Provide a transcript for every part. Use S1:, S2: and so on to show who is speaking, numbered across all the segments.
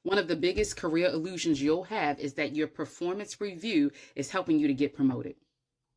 S1: One of the biggest career illusions you'll have is that your performance review is helping you to get promoted.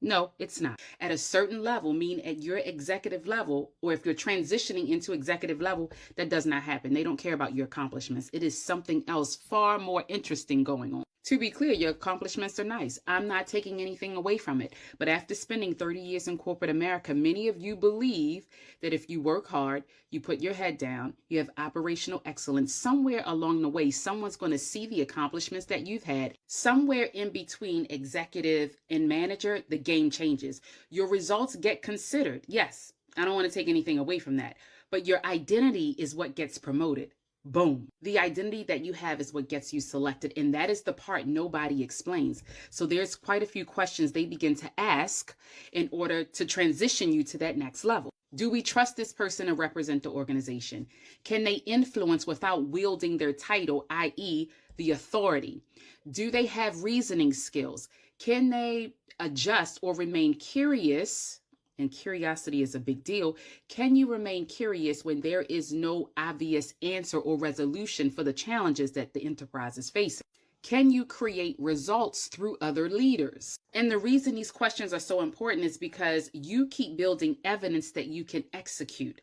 S1: No, it's not. At a certain level, mean at your executive level, or if you're transitioning into executive level, that does not happen. They don't care about your accomplishments. It is something else far more interesting going on. To be clear, your accomplishments are nice. I'm not taking anything away from it. But after spending 30 years in corporate America, many of you believe that if you work hard, you put your head down, you have operational excellence, somewhere along the way, someone's going to see the accomplishments that you've had. Somewhere in between executive and manager, the game changes. Your results get considered. Yes, I don't want to take anything away from that. But your identity is what gets promoted. Boom. The identity that you have is what gets you selected. And that is the part nobody explains. So there's quite a few questions they begin to ask in order to transition you to that next level. Do we trust this person to represent the organization? Can they influence without wielding their title, i.e., the authority? Do they have reasoning skills? Can they adjust or remain curious? And curiosity is a big deal. Can you remain curious when there is no obvious answer or resolution for the challenges that the enterprise is facing? Can you create results through other leaders? And the reason these questions are so important is because you keep building evidence that you can execute.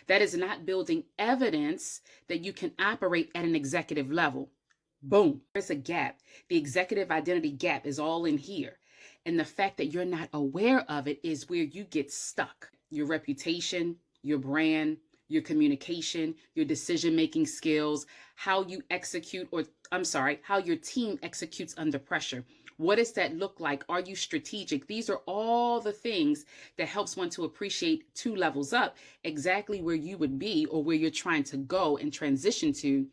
S1: That is not building evidence that you can operate at an executive level. Boom. There's a gap. The executive identity gap is all in here. And the fact that you're not aware of it is where you get stuck. Your reputation, your brand, your communication, your decision-making skills, how you execute, how your team executes under pressure. What does that look like? Are you strategic? These are all the things that helps one to appreciate 2 levels up, exactly where you would be or where you're trying to go and transition to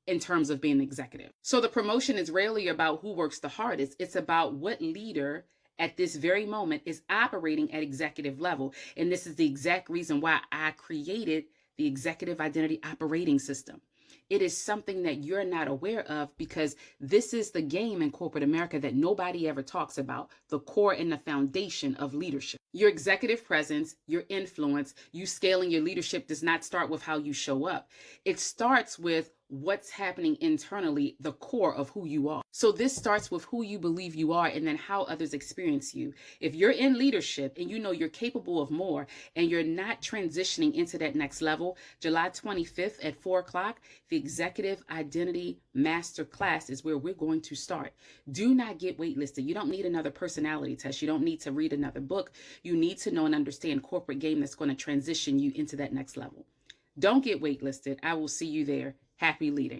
S1: in terms of being an executive. So the promotion is rarely about who works the hardest. It's about what leader at this very moment is operating at executive level. And this is the exact reason why I created the Executive Identity Operating System. It is something that you're not aware of because this is the game in corporate America that nobody ever talks about, the core and the foundation of leadership. Your executive presence, your influence, you scaling your leadership does not start with how you show up. It starts with what's happening internally, the core of who you are. So this starts with who you believe you are and then how others experience you. If you're in leadership and you know you're capable of more and you're not transitioning into that next level, July 25th at 4 o'clock, the Executive Identity Masterclass is where we're going to start. Do not get waitlisted. You don't need another personality test. You don't need to read another book. You need to know and understand corporate game that's going to transition you into that next level. Don't get waitlisted. I will see you there. Happy leading.